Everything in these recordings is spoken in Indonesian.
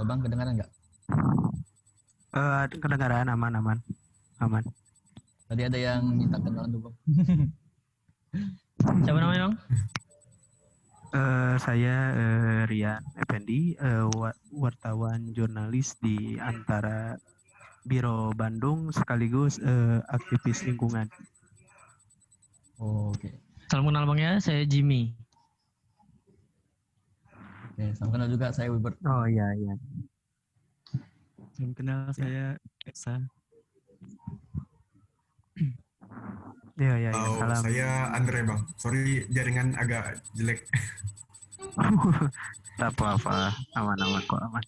Bang, kedengaran nggak? Kedengaran aman. Tadi ada yang minta kenalan tuh, Bang. Siapa namanya bang? Saya Rian Effendi, wartawan jurnalis di antara Biro Bandung sekaligus aktivis lingkungan. Oh, oke. Salam kenal bang ya, saya Jimmy. Oke, salam kenal juga, saya Wilbert. Oh iya. Salam kenal, saya Esa. Ya, Oh, salam. saya Andre Bang. Sorry jaringan agak jelek. Tak apa-apa, aman kok aman.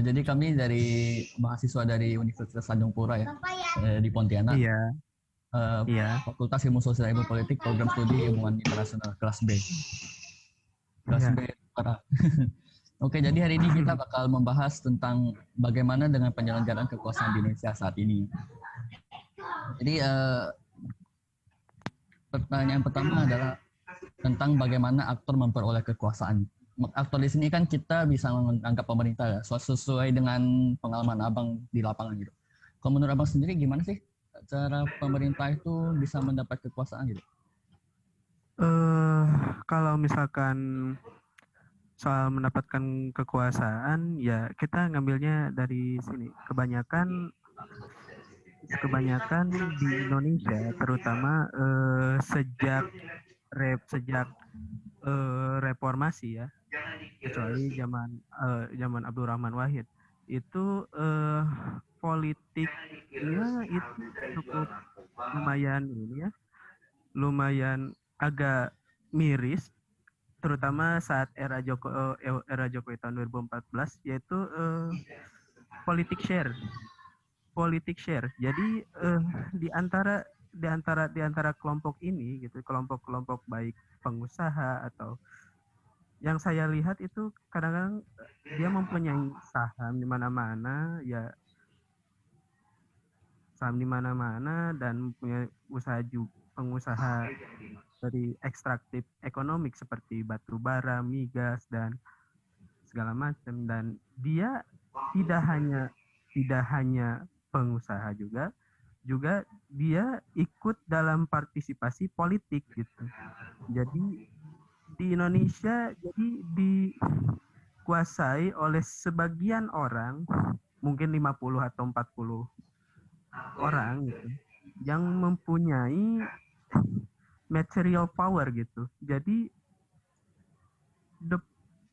Jadi kami dari mahasiswa dari Universitas Tanjung Pura ya, di Pontianak. Iya. Fakultas Ilmu Sosial Ilmu Politik, Program Studi Ilmuwan Internasional kelas B. Kelas B. Parah. Oke, jadi hari ini kita bakal membahas tentang bagaimana dengan penyelenggaraan kekuasaan di Indonesia saat ini. Jadi pertanyaan pertama adalah tentang bagaimana aktor memperoleh kekuasaan. Aktor di sini kan kita bisa menganggap pemerintah ya, sesuai dengan pengalaman abang di lapangan gitu. Kalau menurut abang sendiri gimana sih cara pemerintah itu bisa mendapat kekuasaan gitu? Kalau misalkan soal mendapatkan kekuasaan, ya kita ngambilnya dari sini. Kebanyakan di Indonesia, terutama sejak reformasi ya, kecuali zaman Abdurrahman Wahid, itu politiknya itu cukup lumayan agak miris, terutama saat era Jokowi tahun 2014, yaitu politik share. Jadi di antara kelompok ini gitu, kelompok baik pengusaha atau yang saya lihat itu kadang-kadang dia mempunyai saham di mana-mana dan mempunyai pengusaha dari ekstraktif ekonomik seperti batu bara, migas dan segala macam, dan dia tidak hanya pengusaha juga dia ikut dalam partisipasi politik gitu. Jadi di Indonesia dikuasai oleh sebagian orang, mungkin 50 atau 40 orang gitu, yang mempunyai material power gitu. Jadi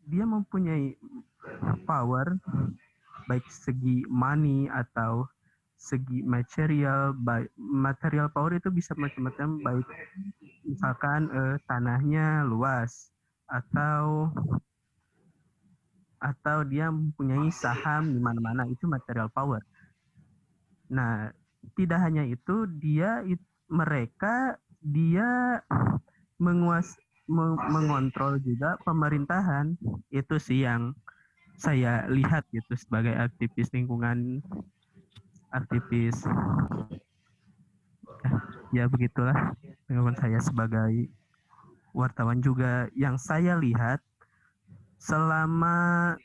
dia mempunyai power baik segi money atau segi material power itu bisa macam-macam, baik misalkan tanahnya luas atau dia mempunyai saham di mana-mana, itu material power. Nah, tidak hanya itu, dia mengontrol juga pemerintahan. Itu sih yang saya lihat gitu sebagai aktivis lingkungan, ya begitulah tanggapan saya sebagai wartawan juga yang saya lihat selama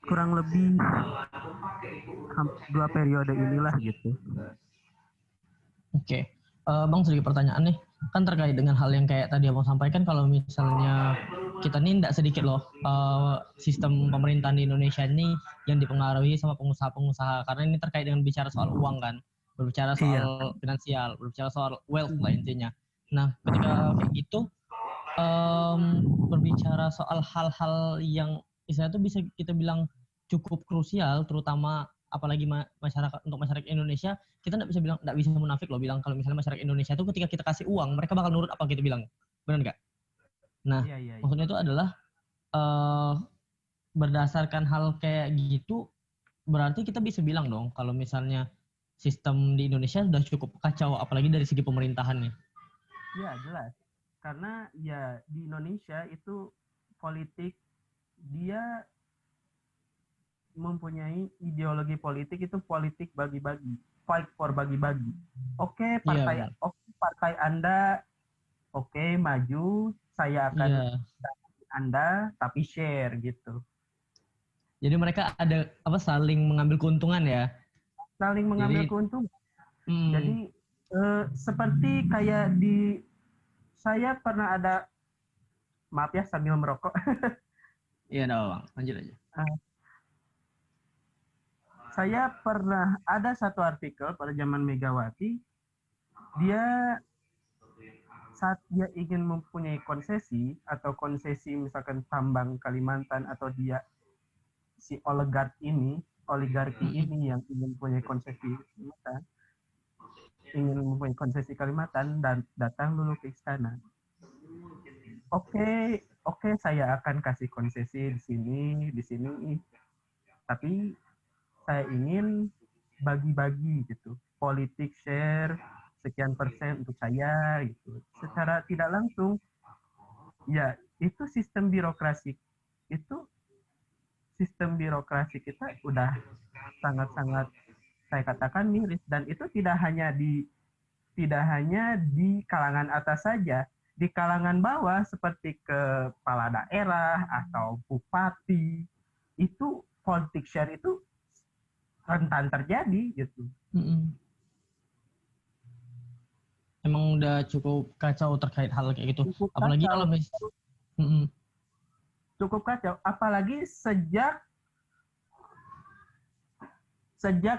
kurang lebih 2 periode inilah gitu. Oke. Bang, sedikit pertanyaan nih, kan terkait dengan hal yang kayak tadi abang sampaikan, kalau misalnya kita nindak sedikit loh, sistem pemerintahan di Indonesia ini yang dipengaruhi sama pengusaha-pengusaha, karena ini terkait dengan bicara soal uang kan, berbicara soal finansial, berbicara soal wealth lah intinya. Nah, ketika kayak gitu, berbicara soal hal-hal yang istilahnya itu bisa kita bilang cukup krusial, terutama apalagi masyarakat Indonesia, kita nggak bisa munafik loh bilang kalau misalnya masyarakat Indonesia itu ketika kita kasih uang mereka bakal nurut apa kita bilang, benar nggak? Nah, maksudnya itu adalah berdasarkan hal kayak gitu, berarti kita bisa bilang dong kalau misalnya sistem di Indonesia sudah cukup kacau, apalagi dari segi pemerintahannya. Ya jelas, karena ya di Indonesia itu politik, dia mempunyai ideologi politik itu politik bagi-bagi, fight for bagi-bagi. Oke, partai Anda maju, saya akan Anda tapi share gitu. Jadi mereka ada apa saling mengambil keuntungan ya. saling mengambil Jadi- keuntungan. Hmm. Jadi seperti kayak saya pernah ada, maaf ya sambil merokok. Iya, dah Bang. Lanjut aja. Saya pernah ada satu artikel pada zaman Megawati, dia saat dia ingin mempunyai konsesi atau konsesi misalkan tambang Kalimantan, atau dia si oligarki ini yang ingin mempunyai konsesi Kalimantan dan datang dulu ke istana. Oke, saya akan kasih konsesi di sini, tapi saya ingin bagi-bagi gitu, politik share sekian persen untuk saya gitu. Secara tidak langsung, ya itu sistem birokrasi kita udah sangat-sangat saya katakan miris, dan itu tidak hanya di kalangan atas saja, di kalangan bawah seperti kepala daerah atau bupati, itu politik share itu rentan terjadi gitu. Emang udah cukup kacau terkait hal kayak gitu. Cukup Apalagi kacau. kalau Cukup kacau, apalagi sejak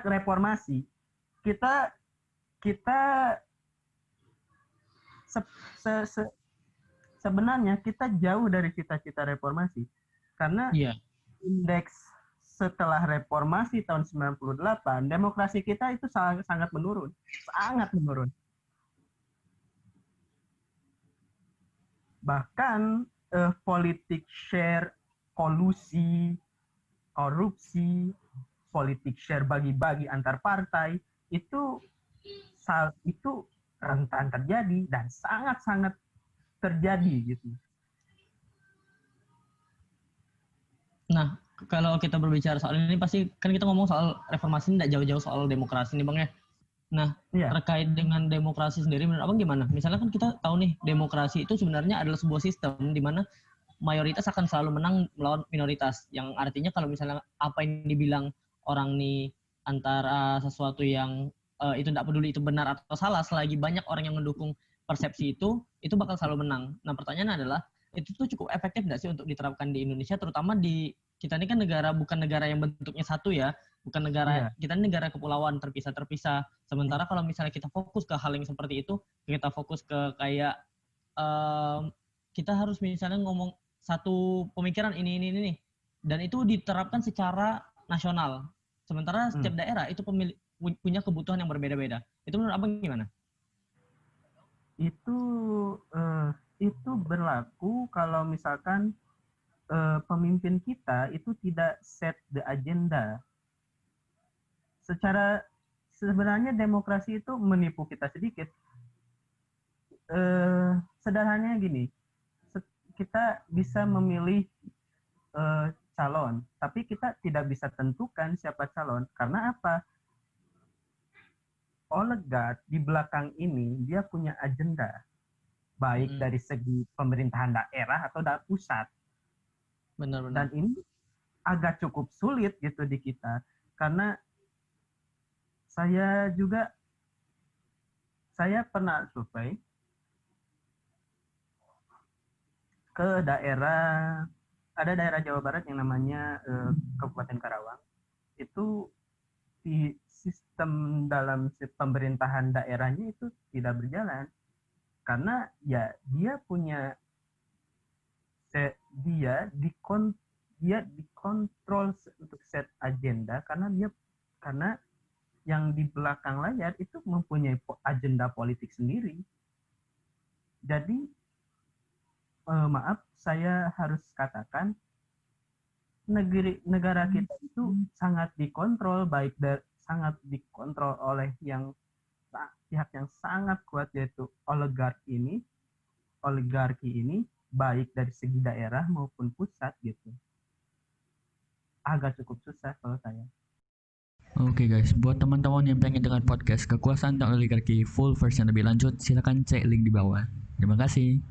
reformasi kita sebenarnya kita jauh dari cita-cita reformasi, karena iya. indeks setelah reformasi tahun 98 demokrasi kita itu sangat menurun, bahkan politik share, kolusi, korupsi, politik share bagi-bagi antar partai itu rentan terjadi dan sangat-sangat terjadi gitu. Nah, kalau kita berbicara soal ini pasti kan kita ngomong soal reformasi, tidak jauh-jauh soal demokrasi nih Bang ya. Nah, Iya. terkait dengan demokrasi sendiri menurut Abang gimana? Misalnya kan kita tahu nih demokrasi itu sebenarnya adalah sebuah sistem di mana mayoritas akan selalu menang melawan minoritas. Yang artinya kalau misalnya apa yang dibilang orang nih antara sesuatu yang itu tidak peduli itu benar atau salah, selagi banyak orang yang mendukung persepsi itu bakal selalu menang. Nah, pertanyaan adalah itu tuh cukup efektif nggak sih untuk diterapkan di Indonesia, terutama di kita ini kan bukan negara yang bentuknya satu ya, bukan negara kita ini negara kepulauan terpisah. Sementara kalau misalnya kita fokus ke hal yang seperti itu, kita fokus ke kayak kita harus misalnya ngomong satu pemikiran ini nih, dan itu diterapkan secara nasional. Sementara setiap daerah itu punya kebutuhan yang berbeda-beda. Itu menurut Abang gimana? Itu berlaku kalau misalkan pemimpin kita itu tidak set the agenda. Sebenarnya demokrasi itu menipu kita sedikit. Sederhananya gini, kita bisa memilih calon, tapi kita tidak bisa tentukan siapa calon. Karena apa? Oligark di belakang ini dia punya agenda, baik dari segi pemerintahan daerah atau dari pusat. Benar. Dan ini agak cukup sulit gitu di kita, karena saya pernah survei ke ada daerah Jawa Barat yang namanya Kabupaten Karawang. Itu di sistem dalam pemerintahan daerahnya itu tidak berjalan, karena ya dia dikontrol untuk set agenda, karena yang di belakang layar itu mempunyai agenda politik sendiri. Jadi maaf, saya harus katakan negara kita itu sangat dikontrol, sangat dikontrol oleh pihak yang sangat kuat, yaitu oligarki ini, baik dari segi daerah maupun pusat gitu. Agak cukup susah kalau saya. Oke guys, buat teman-teman yang pengen dengar podcast Kekuasaan dan Oligarki full version lebih lanjut, silakan cek link di bawah. Terima kasih.